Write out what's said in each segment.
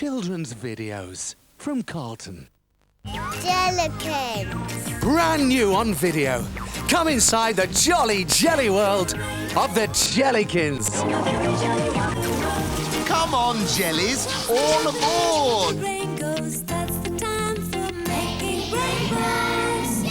Children's videos from Carlton. Jellykins. Brand new on video. Come inside the jolly jelly world of the Jellykins. Come on, jellies, all aboard! Rainbows, that's the time for making rainbows.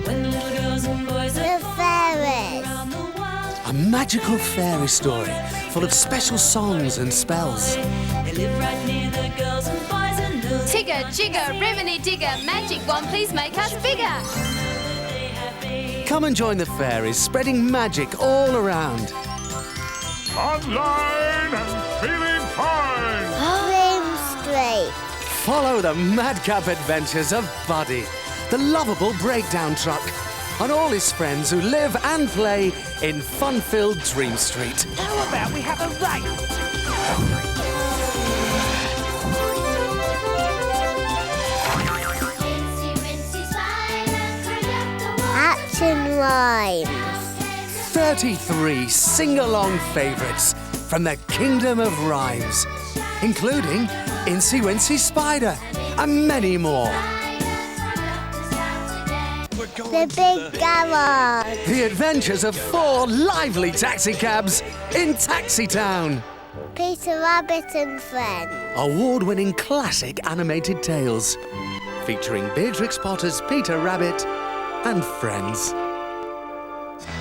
When little girls and boys are The fairies. around the world, A magical fairy story full of special songs and spells. they live right near the girls and boys and know Tigger, jigger, remini digger, magic wand, please make us bigger. they have big. Come and join the fairies, spreading magic all around. Online and feeling fine! Dream Street. Follow the madcap adventures of Buddy, the lovable breakdown truck, and all his friends who live and play in fun-filled Dream Street. How about we have a race? Action Rhymes. 33 sing-along favourites from the Kingdom of Rhymes, including Incy Wincy Spider and many more. The Big Garage. The adventures of 4 lively taxicabs in Taxi Town. Peter Rabbit and Friends. Award-winning classic animated tales featuring Beatrix Potter's Peter Rabbit and Friends.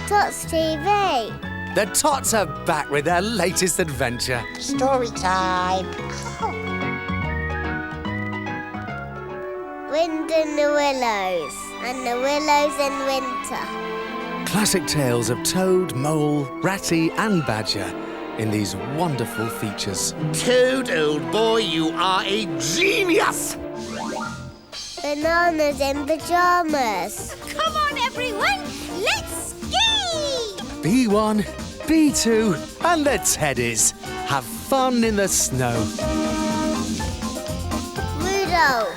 Tots TV. The Tots are back with their latest adventure. Story time. Wind in the Willows. And the Willows in Winter. Classic tales of Toad, Mole, Ratty and Badger in these wonderful features. Toad, old boy, you are a genius! Bananas in Pyjamas. Come on, everyone, let's ski! B1, B2 and the Teddies. Have fun in the snow. Rudolph.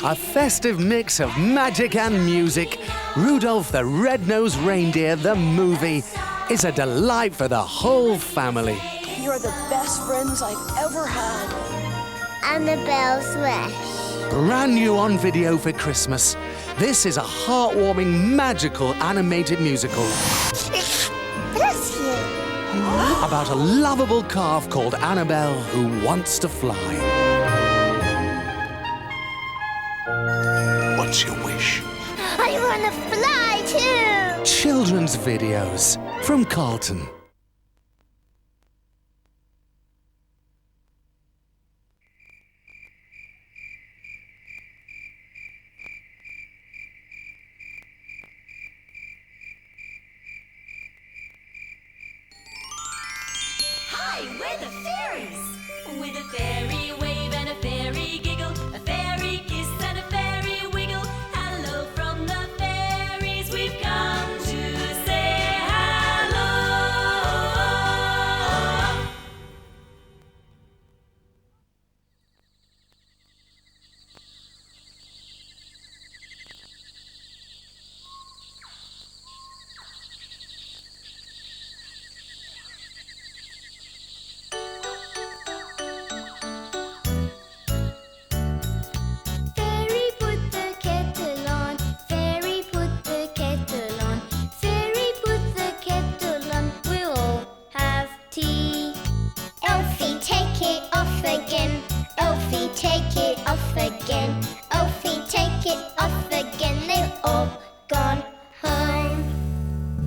A festive mix of magic and music. Rudolph the Red-Nosed Reindeer, the movie, is a delight for the whole family. You're the best friends I've ever had. Annabelle's Wish. Brand new on video for Christmas. This is a heartwarming, magical animated musical Bless you. about a lovable calf called Annabelle who wants to fly. What's your wish? I want to fly too. Children's videos from Carlton. Hi, we're the fairies. With a fairy wave and a fairy giggle, a fairy kiss and a fairy wiggle. Hello from the fairies, we've come to say hello. Fairy put the kettle on. Fairy put the kettle on. Fairy put the kettle on. We'll all have tea. Elfie, take it off again. Elfie, take it off again. Elfie, take it off again. They've all gone home.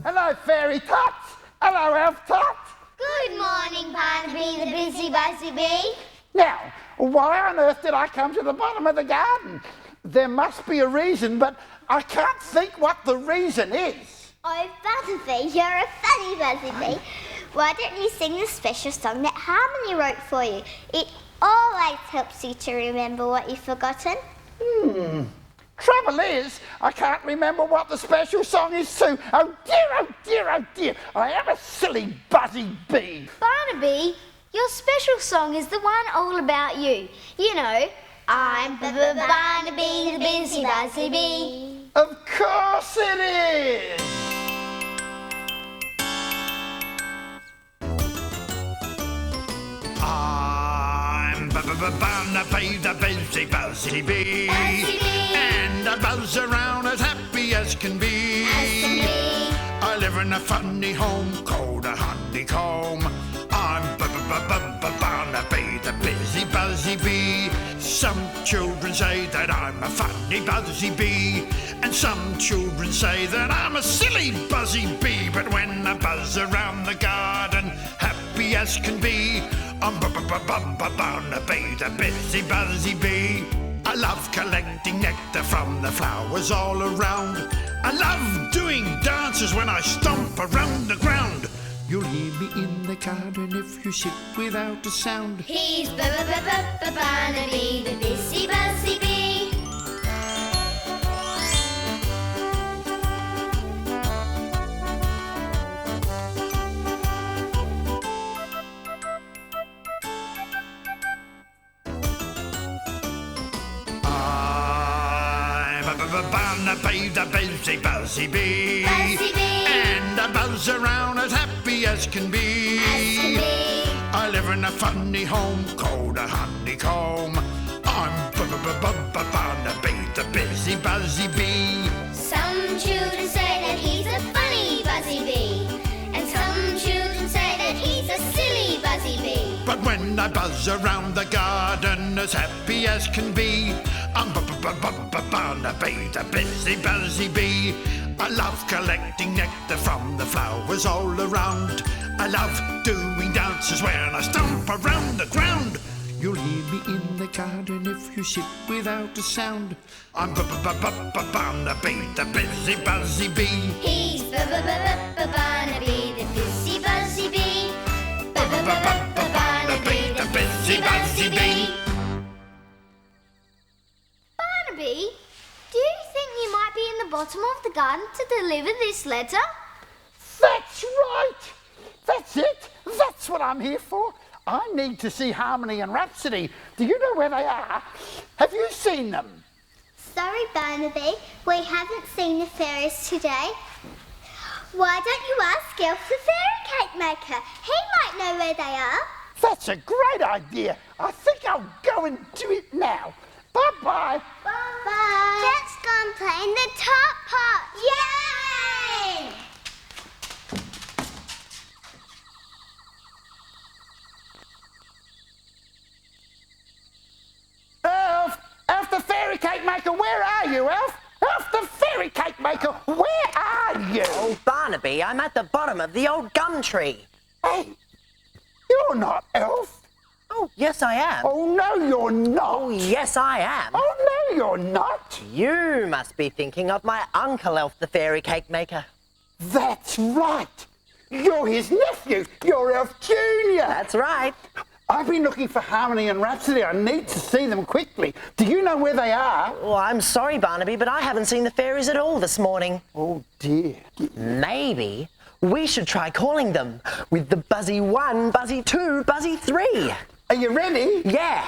Hello, Fairy Tots. Hello, Elf Tots. Good morning, Barnaby the busy bee. Now, why on earth did I come to the bottom of the garden? There must be a reason, but I can't think what the reason is. Oh, Butterfly, you're a funny Butterfly. Why don't you sing the special song that Harmony wrote for you? It always helps you to remember what you've forgotten. Trouble is, I can't remember what the special song is too. Oh dear, oh dear, oh dear. I am a silly buzzy bee. Barnaby, your special song is the one all about you. You know, I'm Barnaby the busy bee. Of course it is. Barnaby the busy buzzy bee. Buzzy bee. And I buzz around as happy as can be. I live in a funny home called a honeycomb. I'm Barnaby the busy buzzy bee. Some children say that I'm a funny buzzy bee, and some children say that I'm a silly buzzy bee. But when I buzz around the garden, happy as can be, I'm Barnaby the busy buzzy bee. I love collecting nectar from the flowers all around. I love doing dances when I stomp around the ground. You'll hear me in the garden if you sit without a sound. He's Barnaby, the busy buzzy bee. I'm Barnaby the busy buzzy bee. Buzzy bee. And I buzz around as happy as can be. I live in a funny home called a honeycomb. I'm Barnaby the busy buzzy bee. Some children say that he's a funny buzzy bee, and some children say that he's a silly buzzy bee. But when I buzz around the garden as happy as can be, I'm Barnaby the busy buzzy bee. I love collecting nectar from the flowers all around. I love doing dances when I stomp around the ground. You'll hear me in the garden if you sit without a sound. I'm Barnaby the busy buzzy bee. He's Barnaby, the busy buzzy bee. Barnaby, the busy buzzy bee. Barnaby, do you think you might be in the bottom of the garden to deliver this letter? That's right. That's it. That's what I'm here for. I need to see Harmony and Rhapsody. Do you know where they are? Have you seen them? Sorry, Barnaby, we haven't seen the fairies today. Why don't you ask Elf the fairy cake maker? He might know where they are. That's a great idea. I think I'll go and do it now. Bye-bye. Bye. Let's go and play in the top part. Yay! Elf the fairy cake maker, where are you, Elf? Elf the fairy cake maker, where are you? Oh, Barnaby, I'm at the bottom of the old gum tree. Hey, you're not Elf. Oh, yes, I am. Oh, no, you're not. Oh, yes, I am. Oh, no, you're not. You must be thinking of my Uncle Elf, the fairy cake maker. That's right. You're his nephew. You're Elf Junior. That's right. I've been looking for Harmony and Rhapsody. I need to see them quickly. Do you know where they are? Oh, I'm sorry, Barnaby, but I haven't seen the fairies at all this morning. Oh, dear. Maybe we should try calling them with the buzzy 1, buzzy 2, buzzy 3. Are you ready? Yeah.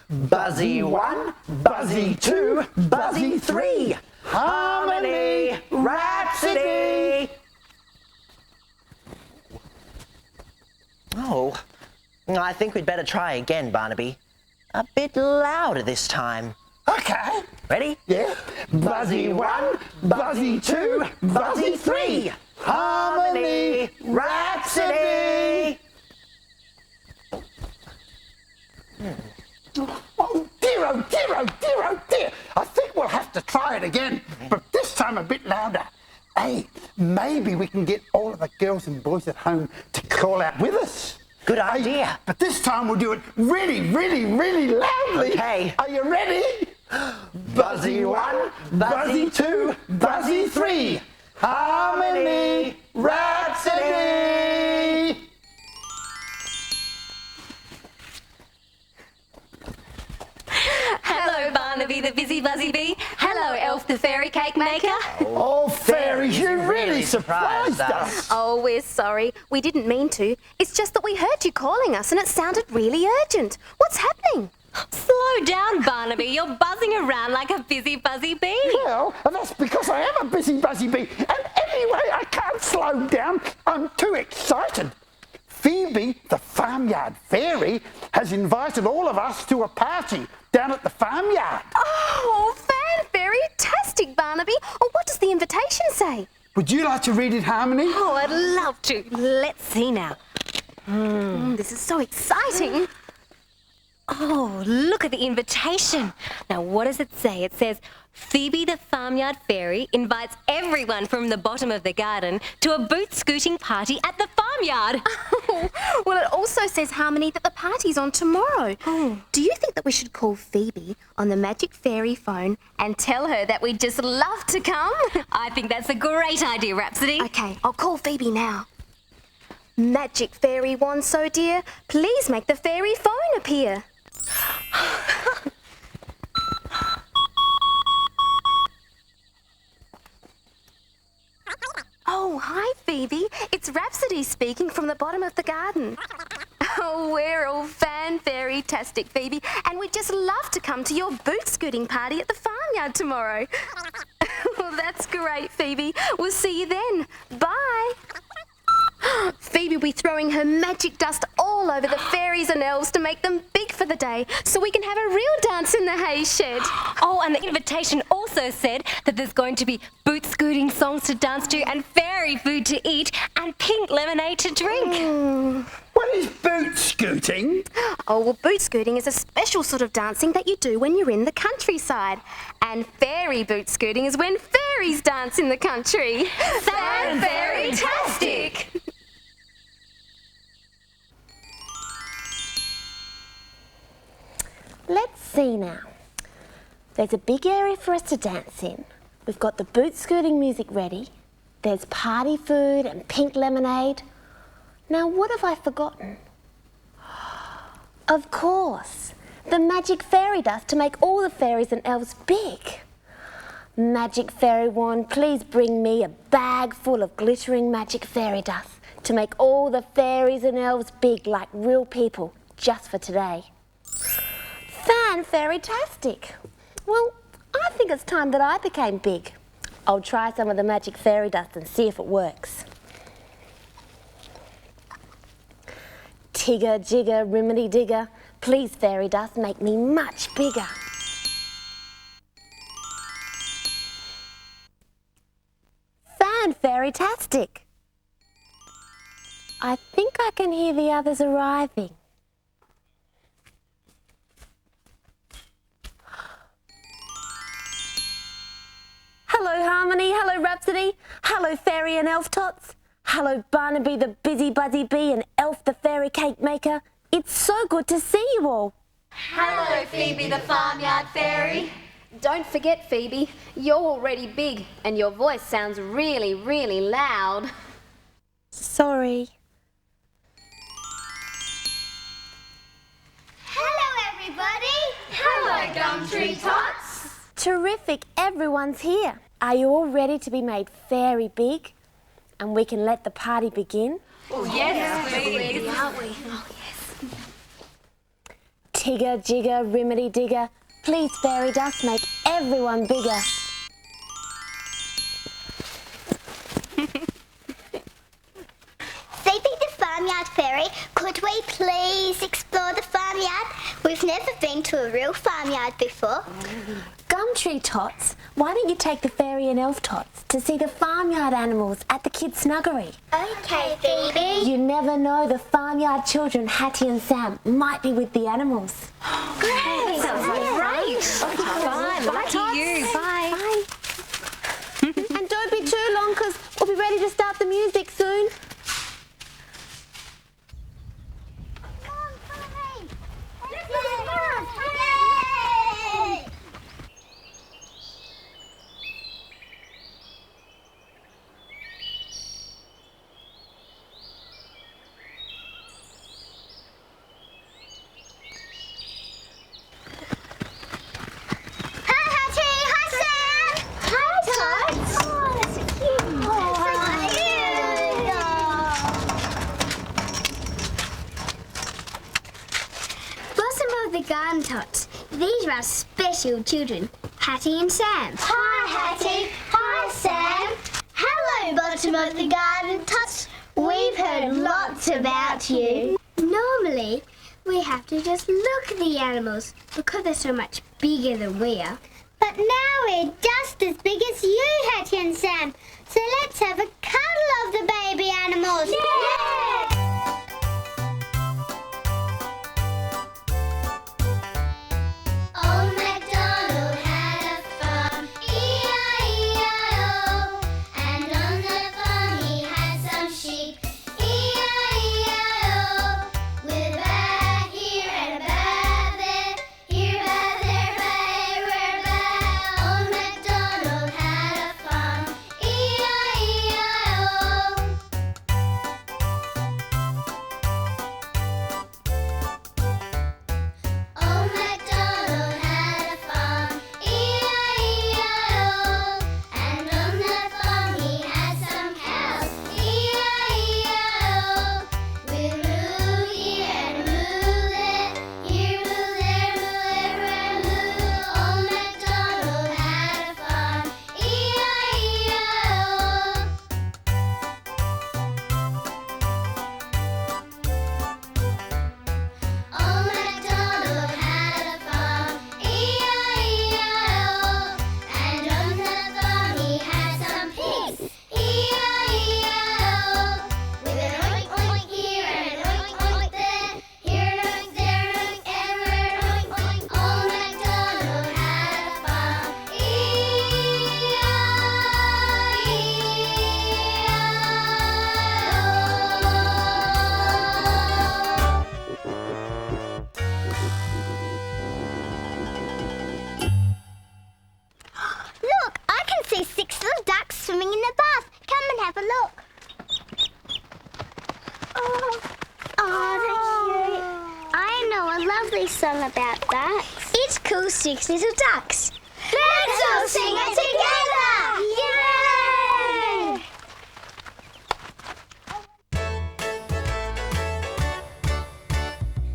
Buzzy 1, buzzy 2, buzzy 3. Harmony, Rhapsody. Oh, I think we'd better try again, Barnaby. A bit louder this time. Okay. Ready? Yeah. Buzzy 1, buzzy 2, buzzy 3. Harmony, Rhapsody. Oh dear, oh dear, oh dear, oh dear. I think we'll have to try it again, but this time a bit louder. Hey, maybe we can get all of the girls and boys at home to call out with us. Good idea. Hey, but this time we'll do it really, really, really loudly. Okay. Are you ready? Buzzy 1, buzzy 2, buzzy 3. Harmony, Rhapsody. Hello, Barnaby the busy buzzy bee. Hello, Elf the fairy cake maker. Oh, fairies, you really surprised us. Oh, we're sorry. We didn't mean to. It's just that we heard you calling us and it sounded really urgent. What's happening? Slow down, Barnaby. You're buzzing around like a busy buzzy bee. Well, that's because I am a busy buzzy bee. And anyway, I can't slow down. I'm too excited. Phoebe, the Farmyard Fairy, has invited all of us to a party down at the farmyard. Oh, fan-fairy-tastic, Barnaby. Oh, what does the invitation say? Would you like to read it, Harmony? Oh, I'd love to. Let's see now. This is so exciting. Oh, look at the invitation. Now, what does it say? It says, Phoebe the Farmyard Fairy invites everyone from the bottom of the garden to a boot-scooting party at the farmyard. Oh, well, it also says, Harmony, that the party's on tomorrow. Oh. Do you think that we should call Phoebe on the magic fairy phone and tell her that we'd just love to come? I think that's a great idea, Rhapsody. Okay, I'll call Phoebe now. Magic fairy wand, so dear, please make the fairy phone appear. Oh, hi, Phoebe. It's Rhapsody speaking from the bottom of the garden. Oh, we're all fan-fairy-tastic, Phoebe, and we'd just love to come to your boot-scooting party at the farmyard tomorrow. Well, that's great, Phoebe. We'll see you then. Bye. Phoebe will be throwing her magic dust all over the fairies and elves to make them big for the day so we can have a real dance in the hay shed. Oh, and the invitation also said that there's going to be boot-scooting songs to dance to and fairy food to eat and pink lemonade to drink. What is boot scooting? Oh, well, boot scooting is a special sort of dancing that you do when you're in the countryside. And fairy boot scooting is when fairies dance in the country. Fan-fairy-tastic! Let's see now. There's a big area for us to dance in. We've got the boot scooting music ready. There's party food and pink lemonade. Now, what have I forgotten? Of course, the magic fairy dust to make all the fairies and elves big. Magic fairy wand, please bring me a bag full of glittering magic fairy dust to make all the fairies and elves big like real people just for today. Fan-fairy-tastic. Well, I think it's time that I became big. I'll try some of the magic fairy dust and see if it works. Tigger, jigger, riminy digger, please fairy dust make me much bigger. Fan-fairy-tastic. I think I can hear the others arriving. Hello, Harmony. Hello, Rhapsody. Hello, Fairy and Elf Tots. Hello, Barnaby the Busy Buzzy Bee and Elf the Fairy Cake Maker. It's so good to see you all. Hello, Phoebe the Farmyard Fairy. Don't forget, Phoebe, you're already big and your voice sounds really, really loud. Sorry. Hello, everybody. Hello, Gumtree Tots. Terrific, everyone's here. Are you all ready to be made fairy big? And we can let the party begin? Oh, yes, please. Aren't we? Oh, yes. Tigger, jigger, riminy digger, please fairy dust make everyone bigger. Phoebe the Farmyard Fairy, could we please explore the farmyard? We've never been to a real farmyard before. Gumtree Tots, why don't you take the Fairy and Elf Tots to see the farmyard animals at the kids' snuggery? Okay, Phoebe. You never know, the farmyard children, Hattie and Sam, might be with the animals. Great! Sounds great! Fine, lucky you. Bye. Bye. And don't be too long because we'll be ready to start the music soon. Come on, follow me. Let's go. Yay! Hi, Hattie. Hi, Sam. Hi, Tots. Oh, that's so cute. Oh, Blossom of the Garden Tots. These are our special children, Hattie and Sam. Hi, Hattie. Hi, Sam. Hello, Bottom of the Garden Tots. We've heard lots about you. Normally, we have to just look at the animals because they're so much bigger than we are. But now we're just as big as you, Hattie and Sam. So let's have a cuddle of the baby animals. Yeah! Old MacDonald had a farm, E-I-E-I-O. And on the farm he had some sheep, E-I-E-I-O. With a bag here and a bag there, here, bag there, bag everywhere, bag. Old MacDonald had a farm, E-I-E-I-O. Old MacDonald had a farm, E-I-E-I-O. And on the farm he had some cows, E-I-E-I-O. With moo here and moo there, here moo there, moo everywhere, moo. Old MacDonald had a farm, E-I-E-I-O. Old MacDonald had a farm, E-I-E-I-O. And on the farm he had some pigs, E-I-E-I-O. With an oink oink here and an oink oink there, here an oink, there an oink, everywhere an oink oink. Old MacDonald had a farm, E-I-E-I-O. Look, I can see 6 little ducks swimming in the bath. Come and have a look. Oh, they're cute. I know a lovely song about ducks. It's called 6 Little Ducks. Let's all sing it together! Yay!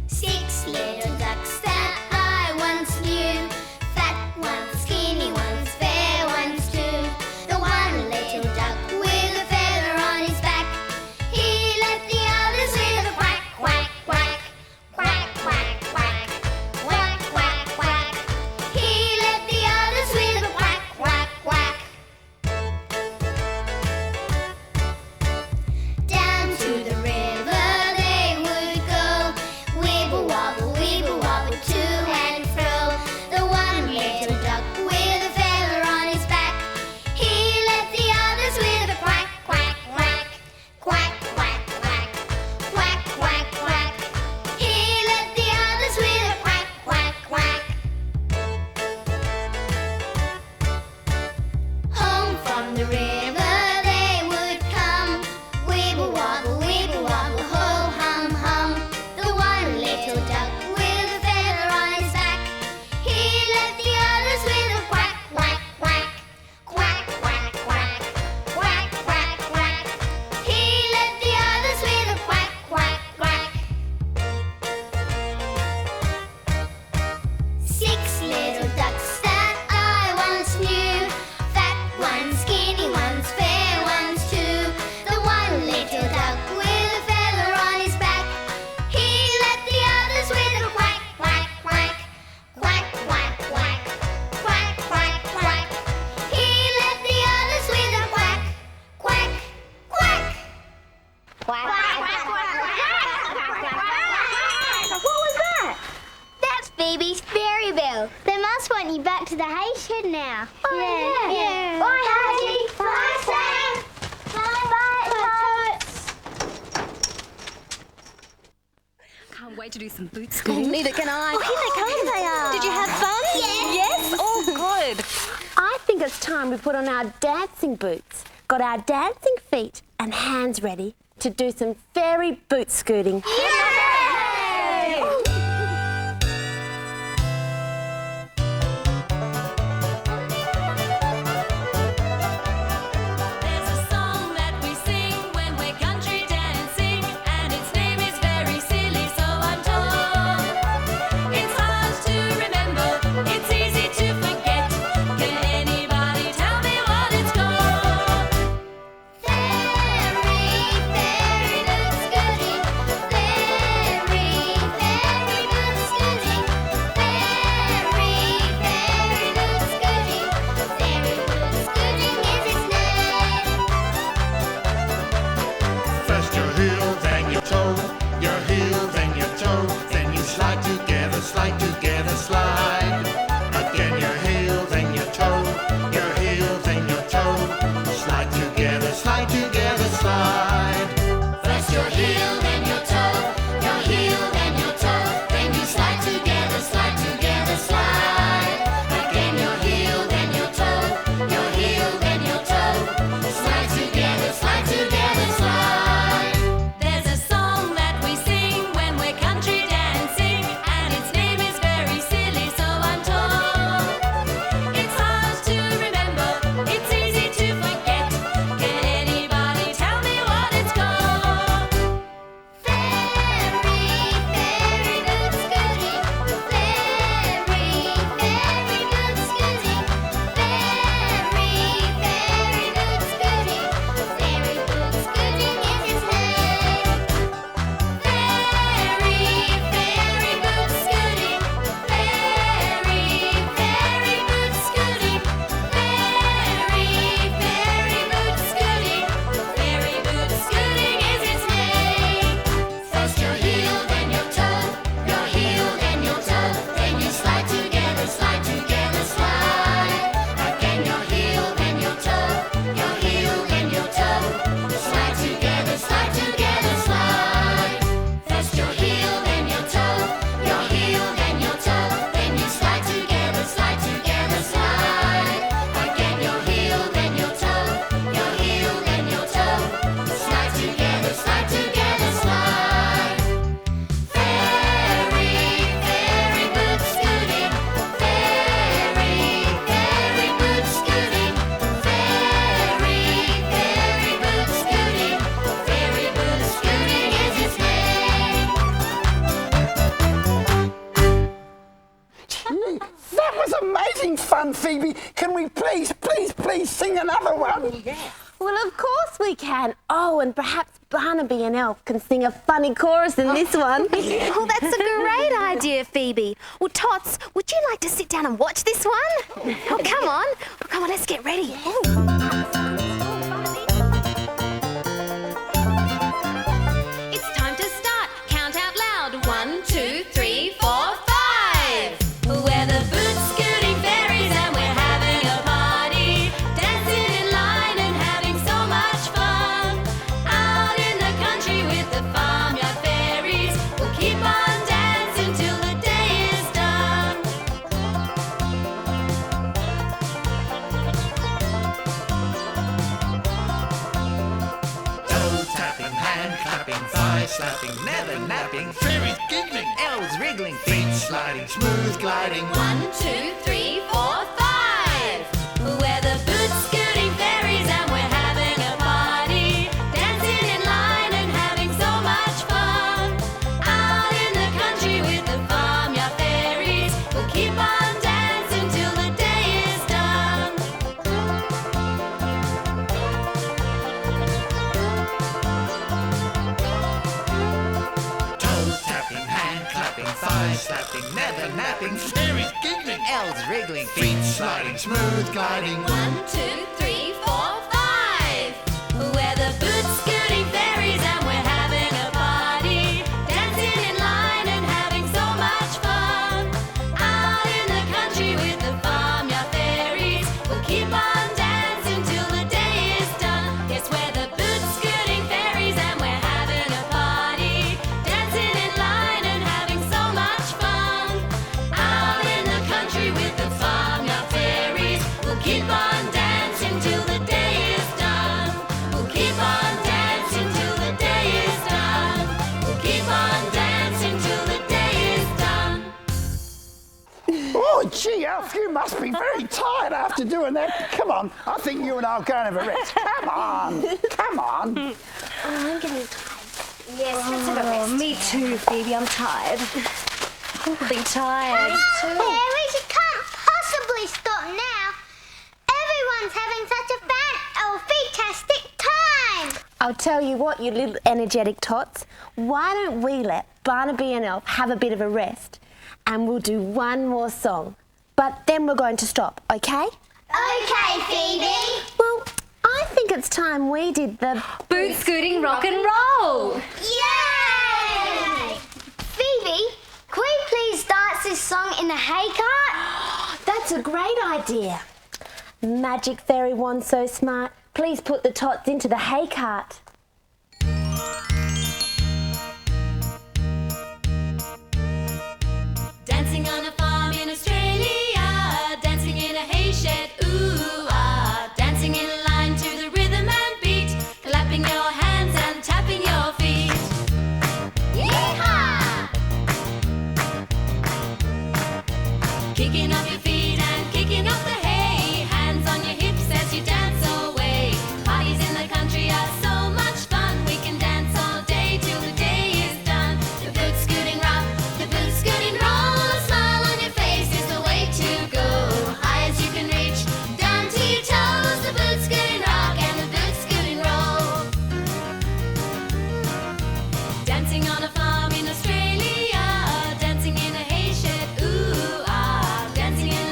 6 little ducks that I once knew, fat ones, skinny ones, fair ones too. The one little duck with a feather on his back, he left the others with a quack, quack, quack. Quack, quack, quack. Quack, quack, quack. He left the others with a quack, quack, quack. Down to the river they would go, wibble wobble to and fro. The one little duck with a feather on his back, he left the others with a quack, quack, quack. Quack, quack, quack. Quack, quack, quack. He left the others with a quack, quack, quack. Home from the river they would come, wibble wobble, ho hum hum. The one little duck with a feather on his back, he left the others with a quack, quack, quack. Quack, quack, quack. Quack, quack, quack. He left the others with a quack, quack, quack. 6 little ducks that I once knew, fat ones, skinny ones, fair ones too. The one little duck with a feather on his back, he left the others with a quack, quack, quack. Quack, quack, quack. Quack, quack, quack. He left the others with a quack, quack, quack. Quack, quack, quack. What was that? That's Phoebe's fairy bell. They must want you back to the hay shed now. Oh, yeah. Bye, Hattie. Bye, Sam. Bye, Can't wait to do some boot school. Neither can I. Oh, here they come. They are. Did you have fun? Yes. Oh, good. I think it's time we put on our dancing boots, got our dancing feet and hands ready to do some fairy boot scooting. There's a song that we sing when we're country dancing, and its name is very silly, so I'm told. It's hard to remember, it's easy to forget. Can anybody tell me what it's called? Fairy, fairy. been fun, Phoebe. Can we please sing another one? Well, of course we can. Oh, and perhaps Barnaby and Elf can sing a funny chorus in this one. Oh, that's a great idea, Phoebe. Well, Tots, would you like to sit down and watch this one? Oh, come on. Oh, come on, let's get ready. It's time to start. Count out loud. 1, 2, 3, 4, 5. We're the boot scooting fairies and we're having a party. Dancing in line and having so much fun. Out in the country with the Farmyard Fairies. We'll keep on dancing till the day is done. Toe tapping, hand clapping, thigh slapping, never napping, Fairies giggling, elves wriggling, feet sliding, smooth gliding. 1, 2, 3, 4, 5. We're the boot scooting fairies and we're having a party. Dancing in line and having so much fun. Out in the country with the Farmyard Fairies. We'll keep on dancing till the day is done. toe tapping, hand clapping, thigh slapping, never napping, Fairies giggling, elves wriggling, feet sliding, smooth gliding. 1, 2, 3, 4, 5. We're the boot scooting fairies and we're having a party. Dancing in line and having so much fun. Out in the country with the Farmyard Fairies. We'll keep on dancing till the day is done. Yes, we're the boot scooting fairies and we're having a party. Dancing in line and having so much fun. Out in the country with the Farmyard Fairies. We'll keep on dancing till the day is done. We'll keep on dancing till the day is done. We'll keep on dancing till the day is done. Oh, gee, Elf, you must be very tired after doing that. Come on, I think you and I will go and have a rest. Come on, come on. Oh, I'm getting tired. Yes, let's have a rest. Me too, Phoebe. I'm tired. I've been tired. Fairies, you can't possibly stop now. Everyone's having such a fantastic time. I'll tell you what, you little energetic tots. Why don't we let Barnaby and Elf have a bit of a rest? And we'll do one more song. But then we're going to stop, okay? Okay, Phoebe. Well, I think it's time we did the... Boot scooting rock and roll. Yay! Phoebe, can we please dance this song in the hay cart? That's a great idea. Magic Fairy Wand so smart. Please put the tots into the hay cart. Dancing on a farm in Australia, dancing in a hay shed, ooh ah, dancing in a line to the rhythm and beat, clapping your hands and tapping your feet. Yeehaw! Kicking up your feet and kicking up the hay, hands on your hips as you dance away. Parties in the country are so much fun, we can dance all day till the day is done. The boot scooting rock, the boot scooting roll, a smile on your face is the way to go. High as you can reach, down to your toes, the boot scooting rock and the boot scooting roll. Dancing on a farm in Australia, dancing in a hay shed, ooh ah, dancing in a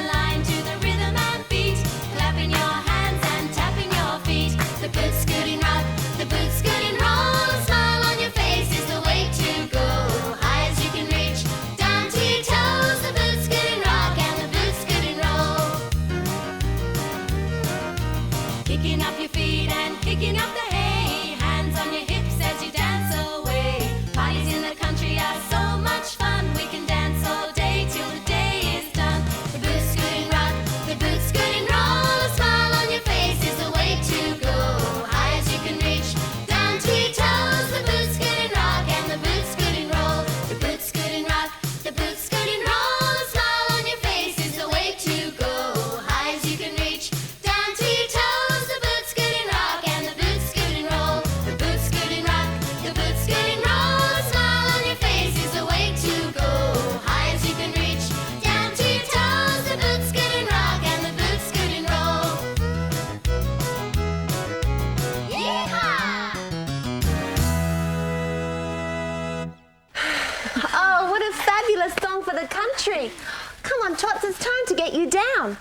down.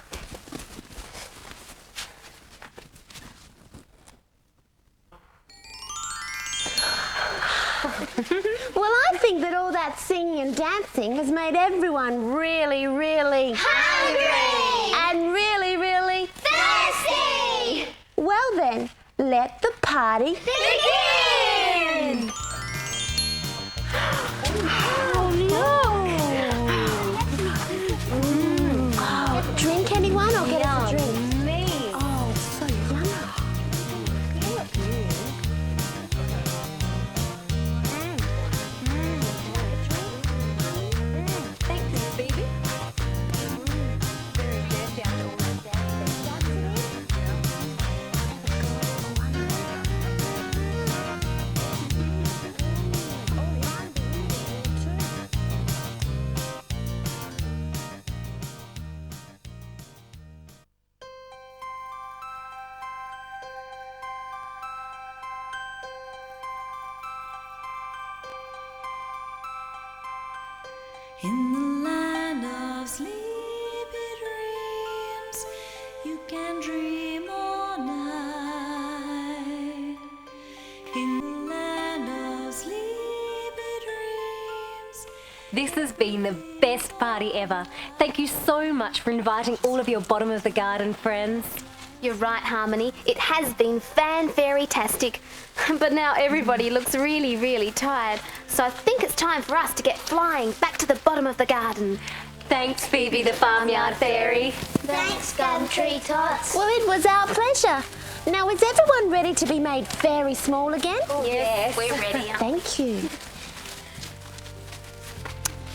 Well, I think that all that singing and dancing has made everyone really, really Hungry! and really, really Thirsty! well then, let the party Begin! Oh, drink anyone or get us a drink? Me. Oh, so yummy. Thank you, Phoebe. Very thirsty after all that dancing. In the land of sleepy dreams, you can dream all night. In the land of sleepy dreams. This has been the best party ever. Thank you so much for inviting all of your bottom of the garden friends. You're right, Harmony. It has been fan-fairy-tastic. But now everybody looks really, really tired. So I think it's time for us to get flying back to the bottom of the garden. Thanks, Phoebe the Farmyard Fairy. Thanks, Gumtree Tots. Well, it was our pleasure. Now, is everyone ready to be made fairy small again? Yes, we're ready. Thank you.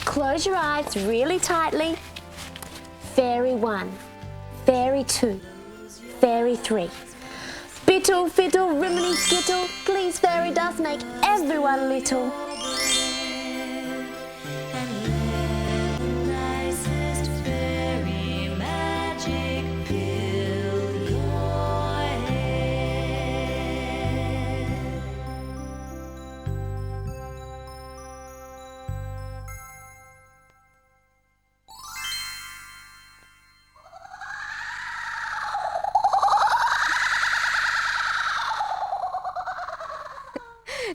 Close your eyes really tightly. Fairy 1, Fairy 2, Fairy 3. Bittle, fiddle, rimini, skittle, please fairy dust make everyone little. And let the nicest fairy magic fill your head.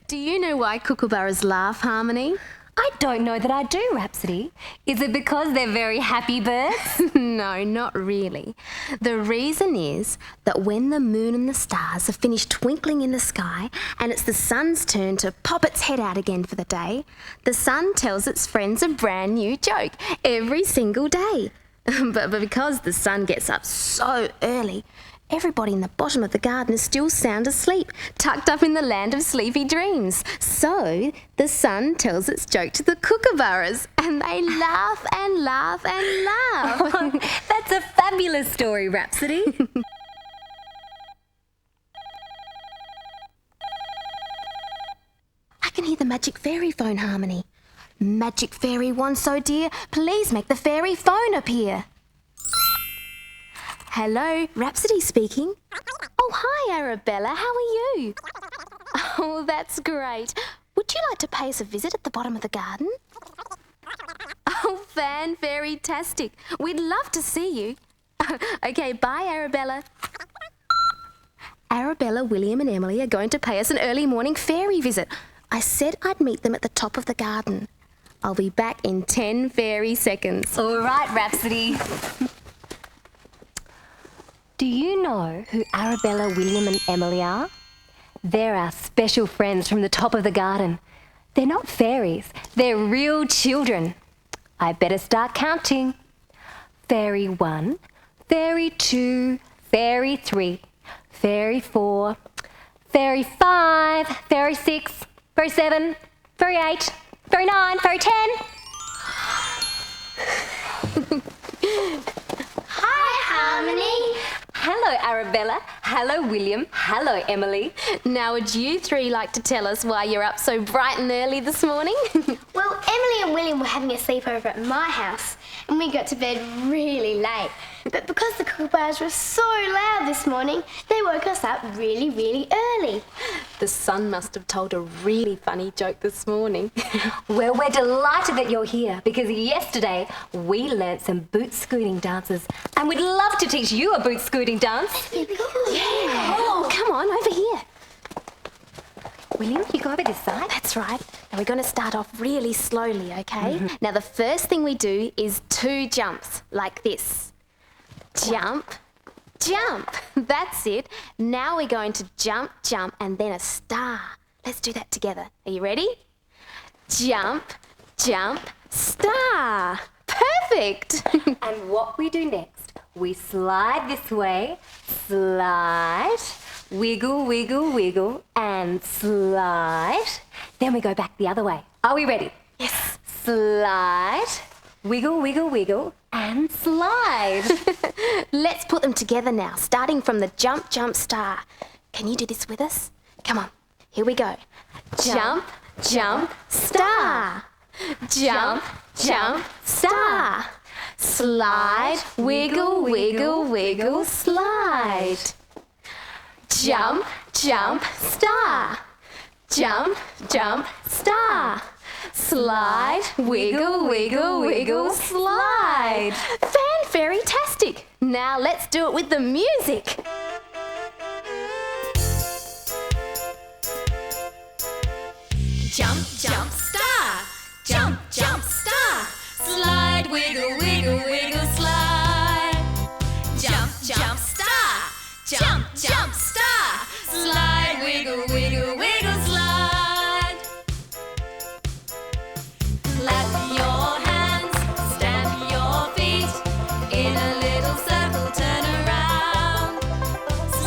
Do you know why kookaburras laugh, Harmony? I don't know that I do, Rhapsody. Is it because they're very happy birds? No, not really. The reason is that when the moon and the stars have finished twinkling in the sky and it's the sun's turn to pop its head out again for the day, the sun tells its friends a brand new joke every single day. But because the sun gets up so early, everybody in the bottom of the garden is still sound asleep, tucked up in the land of sleepy dreams. So the sun tells its joke to the kookaburras, and they laugh and laugh and laugh. That's a fabulous story, Rhapsody. I can hear the magic fairy phone, Harmony. Magic fairy one, so dear, please make the fairy phone appear. Hello, Rhapsody speaking. Oh, hi, Arabella. How are you? Oh, that's great. Would you like to pay us a visit at the bottom of the garden? Oh, fan-fairy-tastic. We'd love to see you. Okay, bye, Arabella. Arabella, William and Emily are going to pay us an early morning fairy visit. I said I'd meet them at the top of the garden. I'll be back in 10 fairy seconds. All right, Rhapsody. Do you know who Arabella, William and Emily are? They're our special friends from the top of the garden. They're not fairies, they're real children. I better start counting. Fairy 1, Fairy 2, Fairy 3, Fairy 4, Fairy 5, Fairy 6, Fairy 7, Fairy 8, Fairy 9, Fairy 10. Hi, Harmony. Hello, Arabella. Hello, William. Hello, Emily. Now, would you three like to tell us why you're up so bright and early this morning? Well, Emily and William were having a sleepover at my house, and we got to bed really late. But because the kookaburras were so loud this morning, they woke us up really, really early. The sun must have told a really funny joke this morning. Well, we're delighted that you're here because yesterday we learnt some boot scooting dances and we'd love to teach you a boot scooting dance. Yeah. Oh, come on, over here. William, you go over this side. That's right. And we're going to start off really slowly, okay? Now, the first thing we do is 2 jumps, like this. Jump, jump. That's it. Now we're going to jump, jump, and then a star. Let's do that together. Are you ready? Jump, jump, star. Perfect. And what we do next, we slide this way, slide, wiggle, wiggle, wiggle, and slide. Then we go back the other way. Are we ready? Yes. Slide, wiggle, wiggle, wiggle, and slide. Let's put them together now, starting from the jump, jump, star. Can you do this with us? Come on. Here we go. Jump, jump, star. Jump, jump, star. Slide, wiggle, wiggle, wiggle, slide. Jump, jump, star. Jump, jump, star. Slide, wiggle, wiggle, wiggle, slide. Fan-fairy-tastic. Now let's do it with the music. Jump, jump, star. Jump, jump, star. Slide, wiggle, wiggle, wiggle, slide. Jump, jump, star. Jump, jump, star. Slide, wiggle, wiggle, wiggle, slide. Clap your hands, stamp your feet. In a little circle, turn around.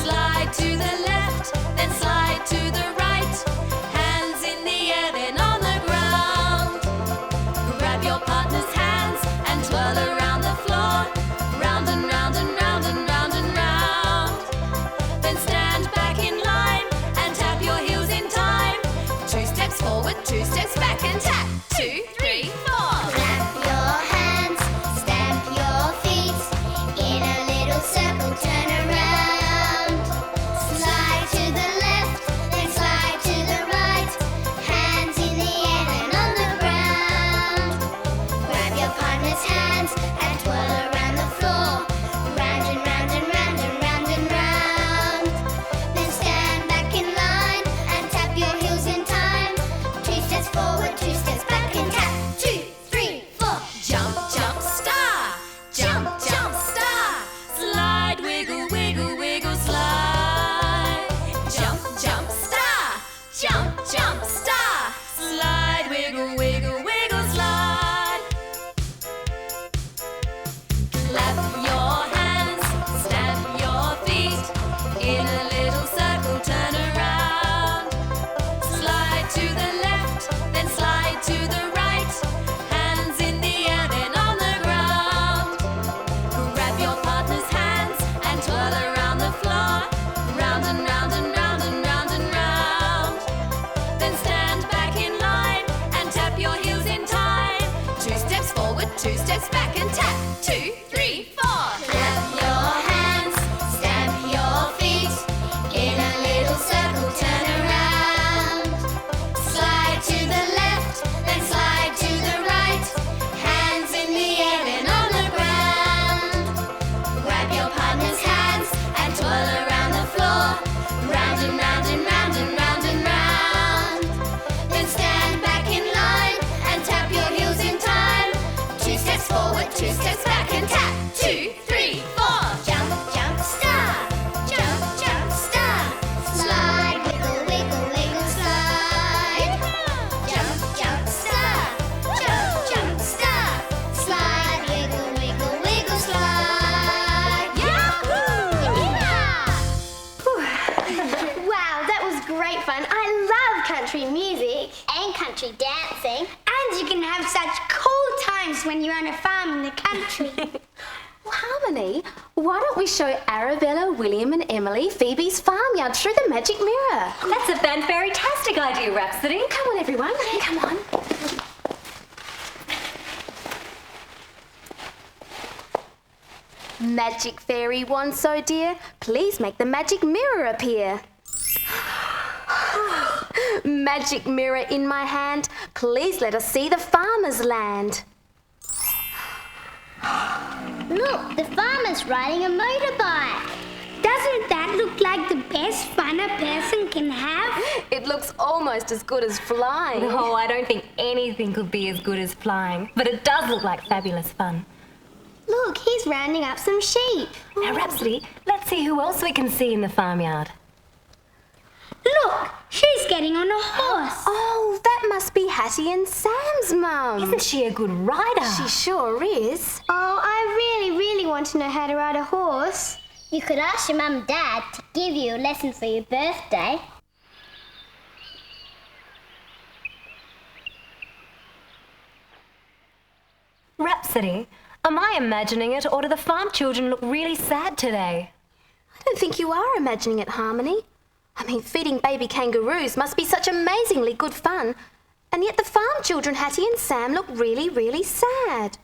Slide to the left, then slide to the right. Hands in the air, then on the ground. Grab your partner's hands and twirl around the floor. Round and round and round and round and round. Then stand back in line and tap your heels in time. 2 steps forward, 2 steps back and tap. 2, 3, 4. Clap your hands, stamp your feet. In a little circle, turn around. Slide to the left, then slide to the right. Hands in the air and on the ground. Grab your partner's hands and twirl around the floor. Round and round and round and round and round. Then stand back in line and tap your heels in time. 2 steps forward, 2 steps back and tap. 2, 3, 4. Jump, jump, star. Jump, jump, star. Slide, wiggle, wiggle, wiggle, slide. Jump, jump, star. Jump, jump, star. Slide, wiggle, wiggle, wiggle, slide. Clap your hands, stamp your feet. In a little circle, turn around. Slide to the left, then slide to the right. Hands in the air, then on the ground. Grab your partner's hands and twirl around the floor. Round and round and round and round and round. Then stand back in line and tap your heels in time. 2 steps forward, 2 steps back and tap. 2, 3, 4. Clap your hands, stamp your feet. In a little circle, turn around. Slide to the left, then slide to the right. Hands in the air and on the ground. Grab your partner's hands and twirl around the floor. Round and round and round and round and round. Then stand back in line and tap your heels in time. 2 steps forward, 2 steps back and tap. 2, 3, 4. Jump, jump, star. Jump, jump, star. Slide, wiggle, wiggle, wiggle, slide. Jump, jump, star. Jump, jump, star. Slide, wiggle, wiggle, wiggle, slide. Yahoo! Wow, that was great fun. I love country music. And country dancing. And you can have such cool times when you're on a farm in the country. Well, Harmony, why don't we show Arabella, William and Emily Phoebe's farmyard through the magic mirror? That's a fan-fairy-tastic idea, Rhapsody. Come on, everyone. Come on. Magic fairy wand, so dear, please make the magic mirror appear. Magic mirror in my hand, please let us see the farmer's land. Look, the farmer's riding a motorbike. Doesn't that look like the best fun a person can have? It looks almost as good as flying. Oh, I don't think anything could be as good as flying, but it does look like fabulous fun. Look, he's rounding up some sheep. Now, Rhapsody, let's see who else we can see in the farmyard. Look, she's getting on a horse. Oh, that must be Hattie and Sam's mum. Isn't she a good rider? She sure is. Oh, I really want to know how to ride a horse. You could ask your mum and dad to give you a lesson for your birthday. Rhapsody, am I imagining it, or do the farm children look really sad today? I don't think you are imagining it, Harmony. I mean, feeding baby kangaroos must be such amazingly good fun. And yet the farm children, Hattie and Sam, look really sad.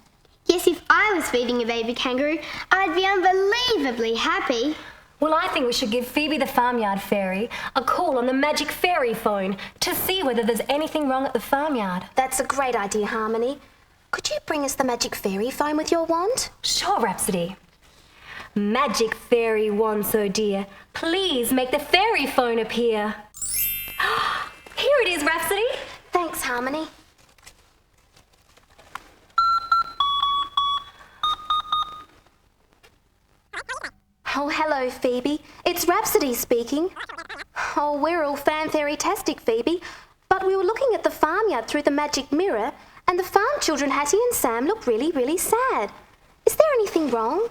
Yes, if I was feeding a baby kangaroo, I'd be unbelievably happy. Well, I think we should give Phoebe the farmyard fairy a call on the magic fairy phone to see whether there's anything wrong at the farmyard. That's a great idea, Harmony. Could you bring us the magic fairy phone with your wand? Sure, Rhapsody. Magic fairy wand, so dear, please make the fairy phone appear. Here it is, Rhapsody. Thanks, Harmony. Oh, hello, Phoebe. It's Rhapsody speaking. Oh, we're all fanfairy-tastic, Phoebe. But we were looking at the farmyard through the magic mirror, and the farm children, Hattie and Sam, look really sad. Is there anything wrong?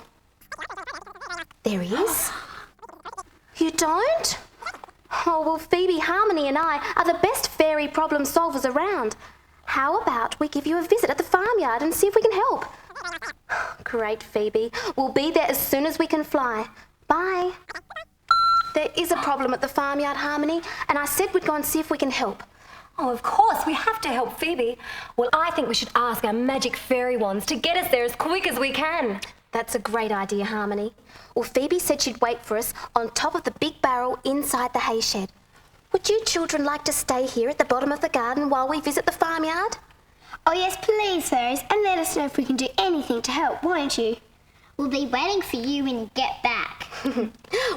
There is. You don't? Oh, well, Phoebe, Harmony and I are the best fairy problem solvers around. How about we give you a visit at the farmyard and see if we can help? Great, Phoebe. We'll be there as soon as we can fly. Bye. There is a problem at the farmyard, Harmony, and I said we'd go and see if we can help. Oh, of course, we have to help Phoebe. Well, I think we should ask our magic fairy wands to get us there as quick as we can. That's a great idea, Harmony. Well, Phoebe said she'd wait for us on top of the big barrel inside the hay shed. Would you children like to stay here at the bottom of the garden while we visit the farmyard? Oh yes, please, fairies, and let us know if we can do anything to help, won't you? We'll be waiting for you when you get back.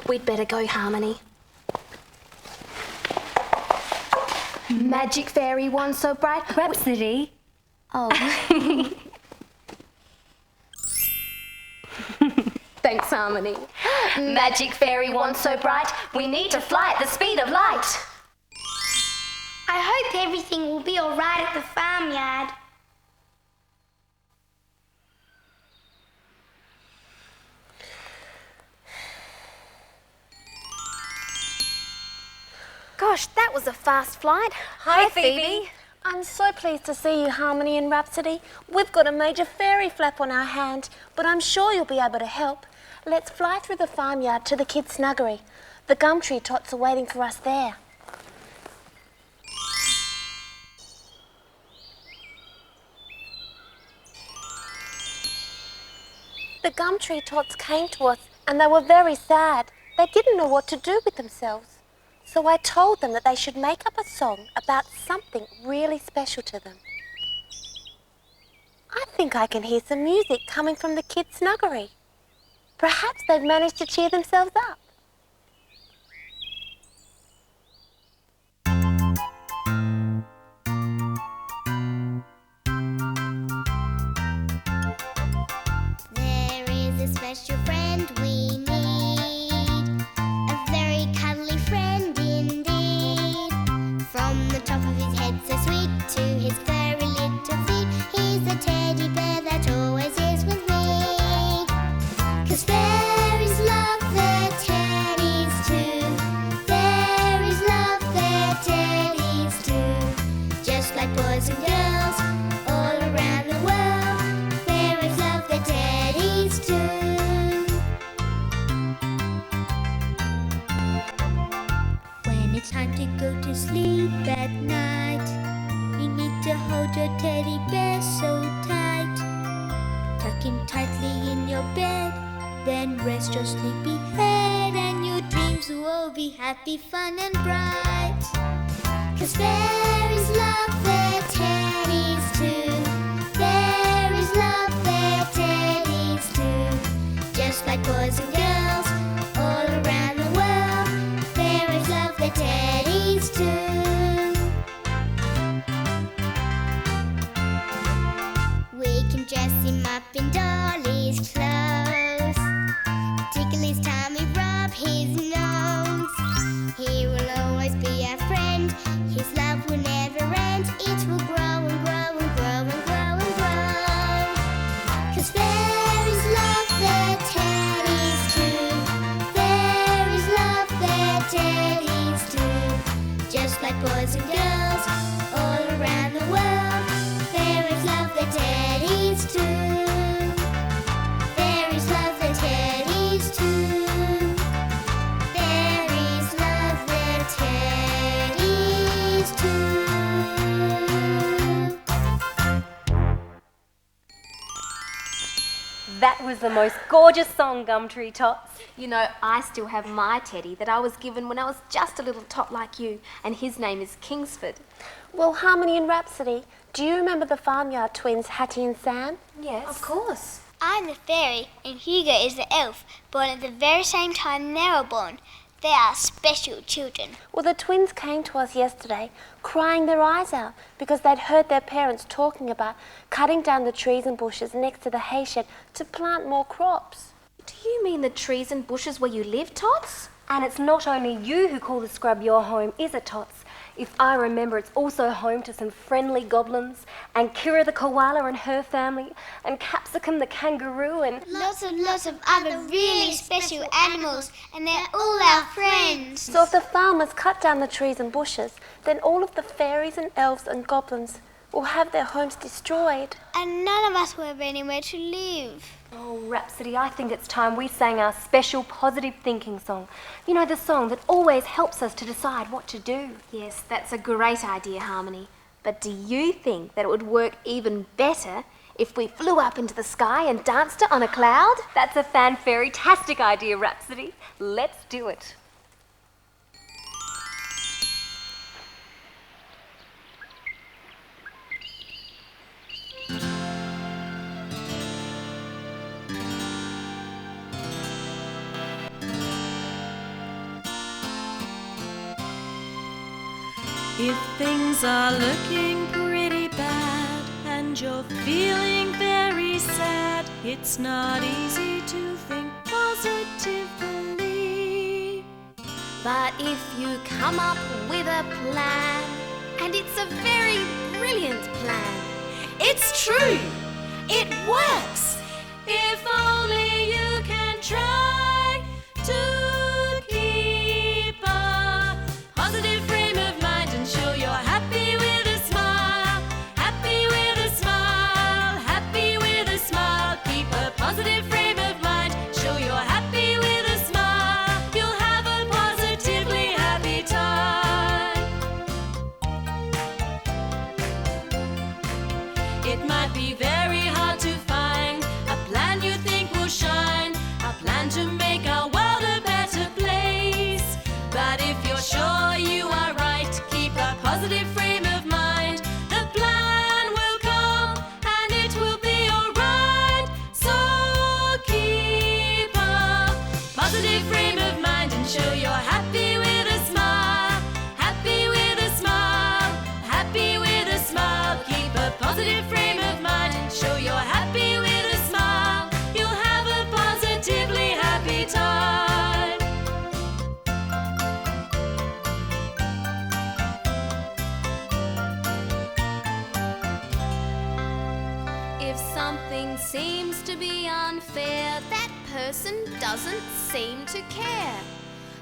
We'd better go, Harmony. Magic fairy wand so bright. Rhapsody. Oh. Thanks, Harmony. Magic fairy wand so bright, we need to fly at the speed of light. I hope everything will be all right at the farmyard. Gosh, that was a fast flight. Hi, Phoebe. I'm so pleased to see you, Harmony and Rhapsody. We've got a major fairy flap on our hand, but I'm sure you'll be able to help. Let's fly through the farmyard to the kids' snuggery. The gum tree tots are waiting for us there. The gum tree tots came to us and they were very sad. They didn't know what to do with themselves. So I told them that they should make up a song about something really special to them. I think I can hear some music coming from the kids' snuggery. Perhaps they've managed to cheer themselves up. There is a special friend we need, a very cuddly friend indeed. From the top of his head so sweet to his furry little feet, he's a teddy bear that always is with me. 'Cause fairies love their teddies too. Fairies love their teddies too. Just like boys and girls all around the world, fairies love their teddies too. When it's time to go to sleep at night, you need to hold your teddy bear so tight. Tuck him tightly in your bed Then rest your sleepy head and your dreams will all be happy, fun and bright. 'Cause fairies love their teddies too. Fairies love their teddies too. Just like boys and girls all around the world, fairies love their teddies too. We can dress him up in Dolly's clothes, tickle his tummy, rub his nose. He will always be our friend. His love will never end. It will grow and grow and grow and grow and grow. 'Cause fairies love their teddies too. Fairies love their teddies too. Just like boys and girls all around the world, fairies love their teddies too. Fairies love their teddies too. Fairies love their teddies too. That was the most gorgeous song, Gumtree Tots. You know, I still have my teddy that I was given when I was just a little tot like you, and his name is Kingsford. Well, Harmony and Rhapsody, do you remember the Farmyard twins, Hattie and Sam? Yes. Of course. I'm the fairy and Hugo is the elf, born at the very same time they were born. They are special children. Well, the twins came to us yesterday crying their eyes out because they'd heard their parents talking about cutting down the trees and bushes next to the hay shed to plant more crops. Do you mean the trees and bushes where you live, Tots? And it's not only you who call the scrub your home, is it, Tots? If I remember, it's also home to some friendly goblins, and Kira the koala and her family, and Capsicum the kangaroo, and Lots of other really special animals, and they're all our friends. So if the farmers cut down the trees and bushes, then all of the fairies and elves and goblins will have their homes destroyed. And none of us will have anywhere to live. oh, Rhapsody, I think it's time we sang our special positive thinking song. You know, the song that always helps us to decide what to do. Yes, that's a great idea, Harmony. But do you think that it would work even better if we flew up into the sky and danced it on a cloud? That's a fan-fairy-tastic idea, Rhapsody. Let's do it. If things are looking pretty bad and you're feeling very sad, it's not easy to think positively. But if you come up with a plan, and it's a very brilliant plan, It's true! It works! If only you can try to keep a positive frame of mind and show you're happy with a smile. Happy with a smile. Happy with a smile. Keep a positive frame of mind. Show you're happy with a smile. You'll have a positively happy time. It might be very hard to find a plan you think will shine, a plan to make our world a better place. But if you're sure you are right, keep a positive frame of mind. The plan will come and it will be alright. So keep a positive frame of mind and show you're happy with a smile. Happy with a smile. Happy with a smile. Keep a positive frame of mind and show you're happy with a smile. You'll have a positively happy time. if something seems to be unfair, that person doesn't seem to care.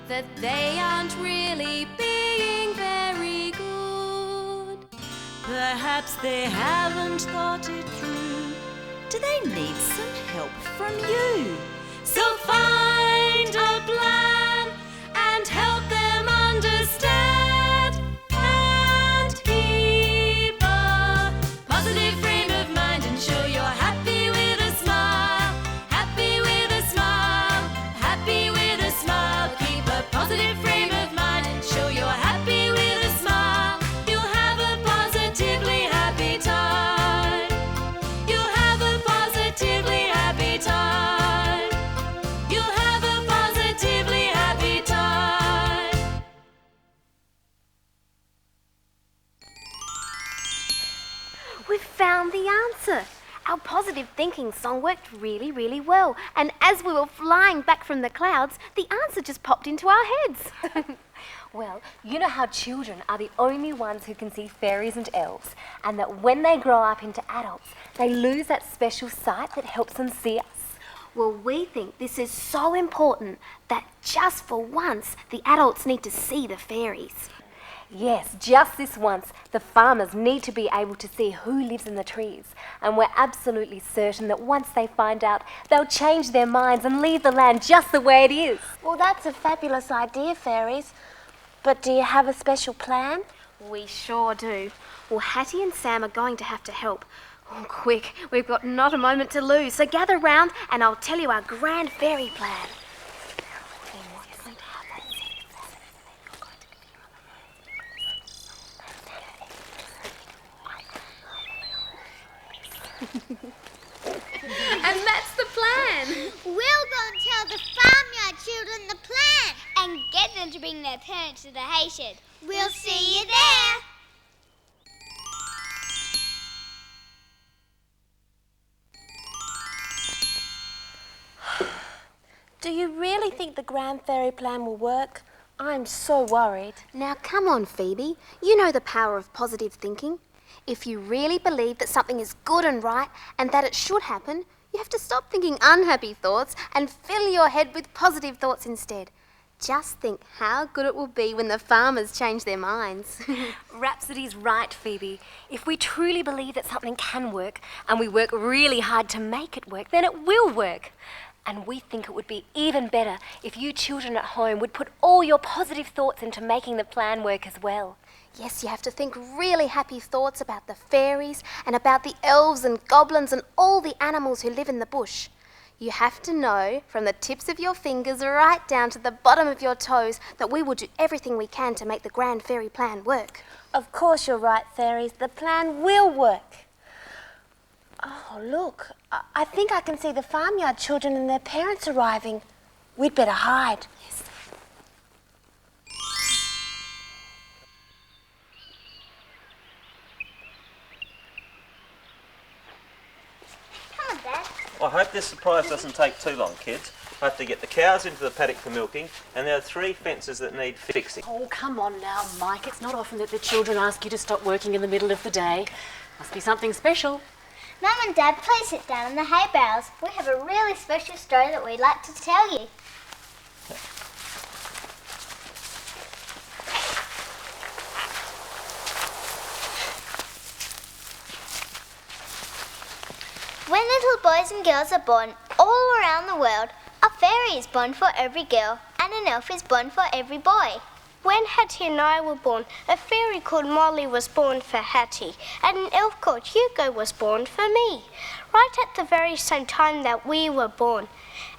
That they aren't really being very good. Perhaps they haven't thought it through. Do they need some help from you? So find a plan and help them understand. And keep a positive frame of mind and show you're happy with a smile. Happy with a smile. answer. Our positive thinking song worked really, really well. And as we were flying back from the clouds, the answer just popped into our heads. Well, you know how children are the only ones who can see fairies and elves, and that when they grow up into adults, they lose that special sight that helps them see us. Well, we think this is so important that just for once, the adults need to see the fairies. Yes, just this once, the farmers need to be able to see who lives in the trees. And we're absolutely certain that once they find out, they'll change their minds and leave the land just the way it is. Well, that's a fabulous idea, Fairies. But do you have a special plan? We sure do. Well, Hattie and Sam are going to have to help. Oh, quick, we've got not a moment to lose. So gather round and I'll tell you our grand fairy plan. And that's the plan. We'll go and tell the farmyard children the plan and get them to bring their parents to the hay shed. We'll see you there. Do you really think the Grand Fairy plan will work? I'm so worried. Now come on, Phoebe. You know the power of positive thinking. If you really believe that something is good and right and that it should happen, you have to stop thinking unhappy thoughts and fill your head with positive thoughts instead. Just think how good it will be when the farmers change their minds. Rhapsody's right, Phoebe. If we truly believe that something can work and we work really hard to make it work, then it will work. And we think it would be even better if you children at home would put all your positive thoughts into making the plan work as well. Yes, you have to think really happy thoughts about the fairies and about the elves and goblins and all the animals who live in the bush. You have to know from the tips of your fingers right down to the bottom of your toes that we will do everything we can to make the Grand Fairy plan work. Of course you're right, Fairies. The plan will work. Oh, look. I think I can see the farmyard children and their parents arriving. We'd better hide. Yes. Come on, Dad. I hope this surprise doesn't take too long, kids. I have to get the cows into the paddock for milking, and there are 3 fences that need fixing. Oh, come on now, Mike. It's not often that the children ask you to stop working in the middle of the day. Must be something special. Mum and Dad, please sit down in the hay bales. We have a really special story that we'd like to tell you. When little boys and girls are born all around the world, a fairy is born for every girl and an elf is born for every boy. When Hattie and I were born, a fairy called Molly was born for Hattie, and an elf called Hugo was born for me, right at the very same time that we were born,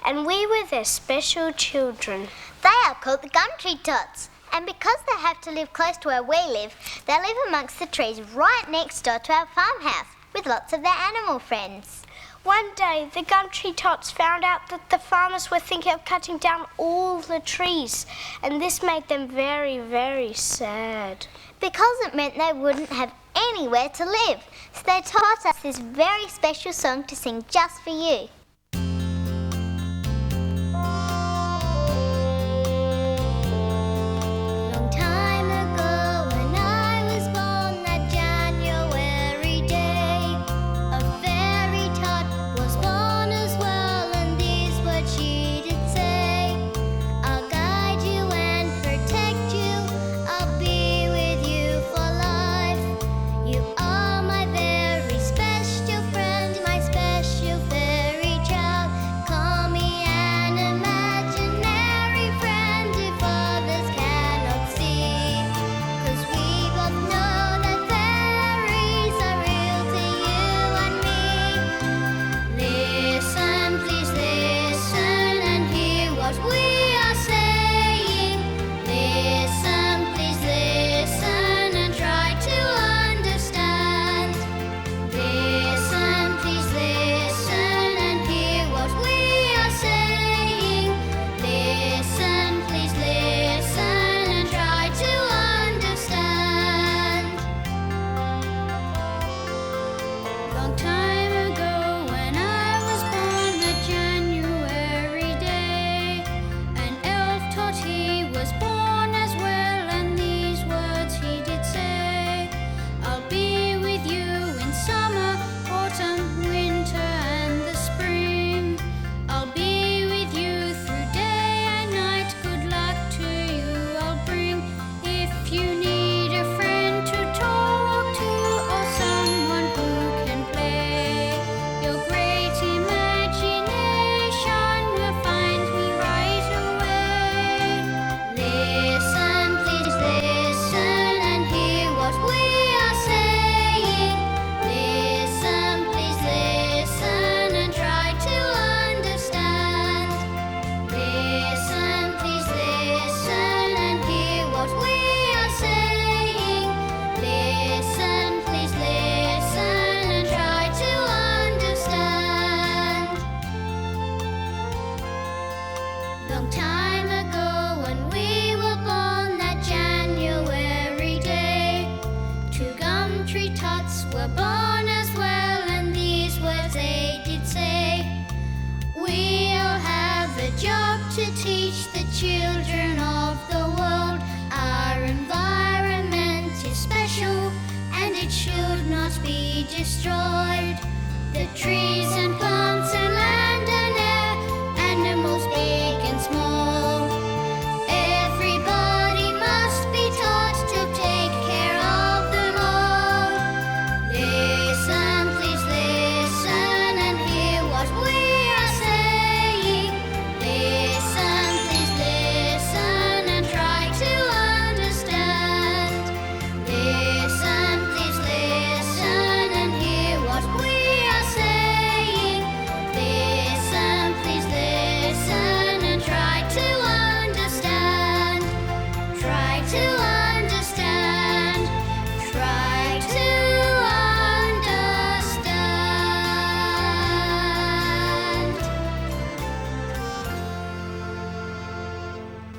and we were their special children. They are called the Gumtree Tots, and because they have to live close to where we live, they live amongst the trees right next door to our farmhouse, with lots of their animal friends. One day, the Gumtree Tots found out that the farmers were thinking of cutting down all the trees, and this made them very, very sad. Because it meant they wouldn't have anywhere to live, so they taught us this very special song to sing just for you. Long time ago when I was born, that January day, a fairy tot was born as well, and these words she did say: I'll guide you and protect you, I'll be with you for life. You are my very special friend, my special fairy Long time ago when we were born that January day, 2 gum tree tots were born as well, and these words they did say: we'll have a job to teach the children of the world. Our environment is special and it should not be destroyed. The trees and plants and land and air, animals big and small, everybody must be taught to take care of them all. Listen, please listen and hear what we are saying. Listen, please listen and try to understand. Listen, please listen and hear what we are saying. Listen, please listen and try to understand. Try to understand. Try to understand.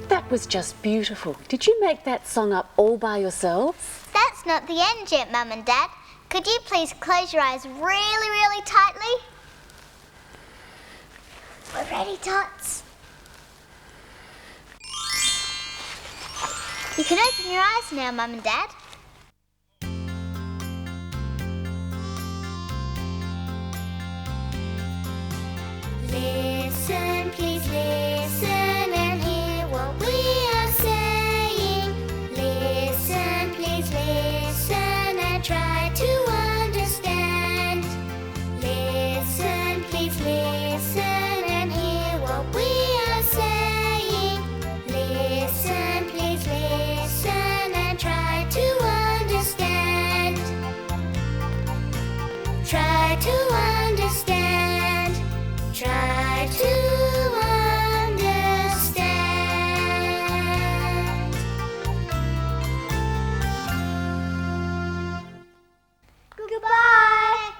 That was just beautiful. Did you make that song up all by yourselves? That's not the end yet, Mum and Dad. Could you please close your eyes really, really tightly? We're ready, Tots. You can open your eyes now, Mum and Dad. Listen, please listen and hear what we are saying. Listen, please listen and try to understand. Listen, please listen and hear what we are saying. Listen, please listen and try to understand. Try to understand. Try to understand. Goodbye.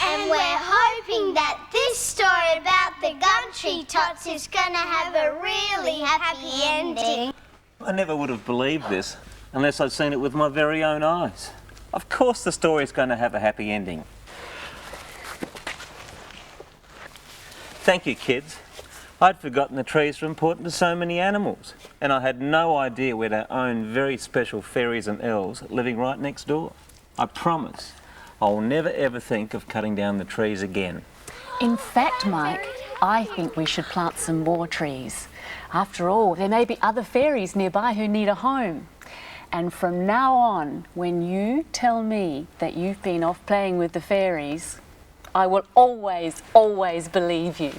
And we're hoping that this story about the gum tree tots is going to have a really happy ending. I never would have believed this unless I'd seen it with my very own eyes. Of course the story's going to have a happy ending. Thank you, kids. I'd forgotten the trees were important to so many animals, and I had no idea we had our own very special fairies and elves living right next door. I promise I'll never ever think of cutting down the trees again. In fact, Mike, I think we should plant some more trees. After all, there may be other fairies nearby who need a home. And from now on, when you tell me that you've been off playing with the fairies, I will always, always believe you.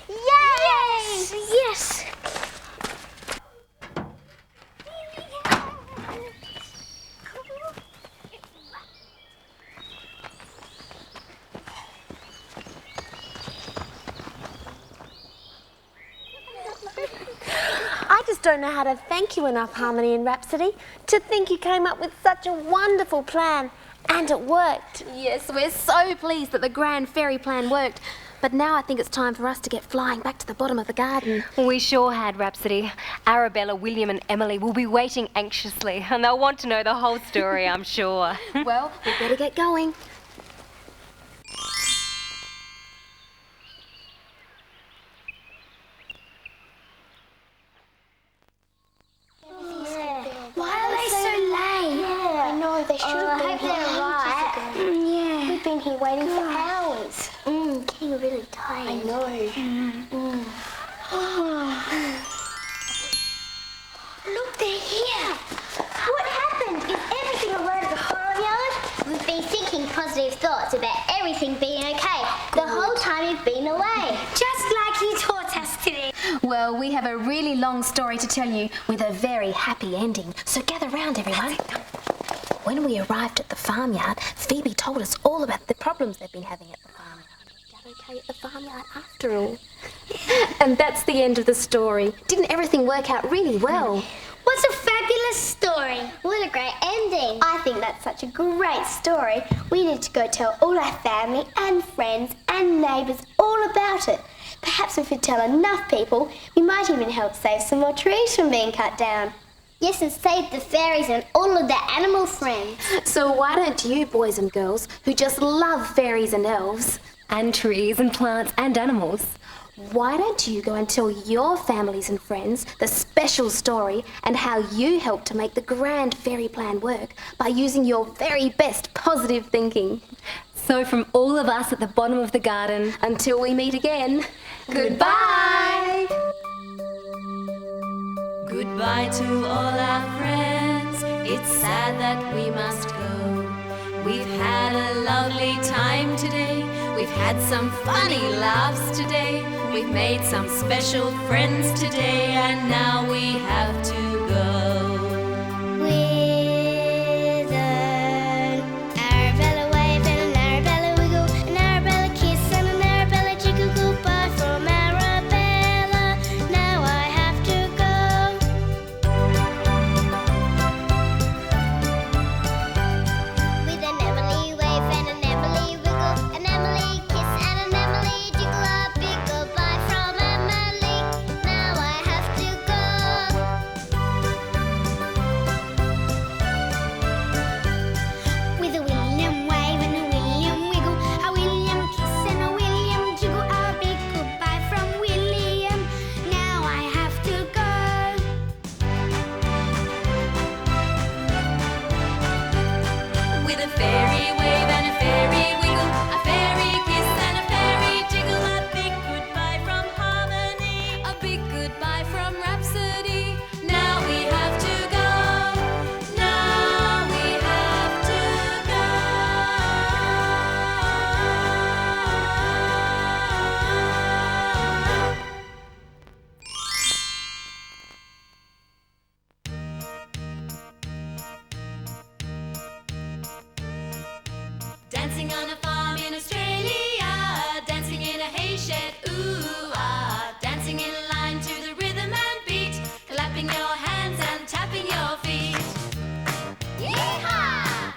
Yes! Yes! I just don't know how to thank you enough, Harmony and Rhapsody. To think you came up with such a wonderful plan. And it worked. Yes, we're so pleased that the grand fairy plan worked. But now I think it's time for us to get flying back to the bottom of the garden. We sure had, Rhapsody. Arabella, William and Emily will be waiting anxiously, and they'll want to know the whole story, I'm sure. Well, we better get going. Why are they so late? Yeah. I know, they should have been here right. Yeah. We've been here waiting for hours. Getting really tired. I know. Look, they're here. What happened? Is everything all right at the farmyard? We've been thinking positive thoughts about everything being okay the whole time you've been away. Just like you taught us today. Well, we have a really long story to tell you with a very happy ending. So gather round, everyone. When we arrived at the farmyard, Phoebe told us all about the problems they've been having at the farmyard. Got okay at the farmyard after all. And that's the end of the story. Didn't everything work out really well? What a fabulous story. What a great ending. I think that's such a great story. We need to go tell all our family and friends and neighbours all about it. perhaps if we tell enough people, we might even help save some more trees from being cut down. Yes, and save the fairies and all of their animal friends. So why don't you, boys and girls, who just love fairies and elves, And trees and plants and animals. why don't you go and tell your families and friends the special story and how you helped to make the grand fairy plan work by using your very best positive thinking. So from all of us at the bottom of the garden, Until we meet again, goodbye! Goodbye to all our friends. It's sad that we must go. We've had a lovely time today. We've had some funny laughs today. We've made some special friends today, and now we have to go. With an Arabella wave and an Arabella wiggle, an Arabella kiss and an Arabella jiggle. Goodbye from Arabella, now I have to go. With an Emily wave and an Emily wiggle, an Emily kiss and an Emily jiggle. A big goodbye from Emily, now I have to go. With a William wave and a William wiggle, a William kiss and a William jiggle. A big goodbye from William, now I have to go. With a fairy wave and a fairy wiggle, a fairy kiss and a fairy jiggle. A big goodbye from harmony, a big goodbye from rhapsody. Now we have to go. Now we have to go. Dancing on a farm in Australia, dancing in a hay shed, ooh ah, dancing in a line to the rhythm and beat, clapping your hands and tapping your feet. Yee-haw!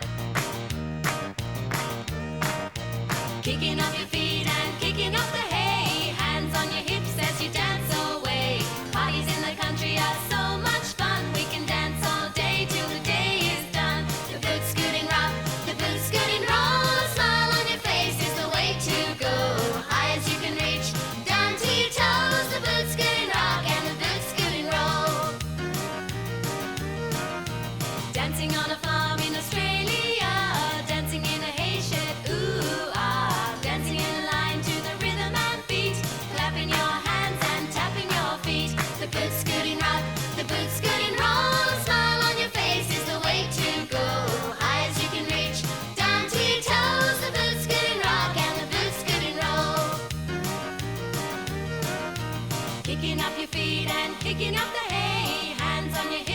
Kicking up your feet and kicking up the hay, hands on your hips as you dance away. Parties in the country are so much fun, we can dance all day till the day is done. The boot scooting rock, the boot scooting roll, a smile on your face is the way to go. High as you can reach, down to your toes, the boot scooting rock and the boot scooting roll. Dancing on a farm in Australia, dancing in a hay shed, ooh ah, dancing in a line to the rhythm and beat, clapping your hands and tapping your feet. The boot scooting rock, the boot scooting roll, a smile on your face is the way to go. High as you can reach, down to your toes, the boot scooting rock and the boot scooting roll. Kicking up your feet and kicking up the hay, hands on your hips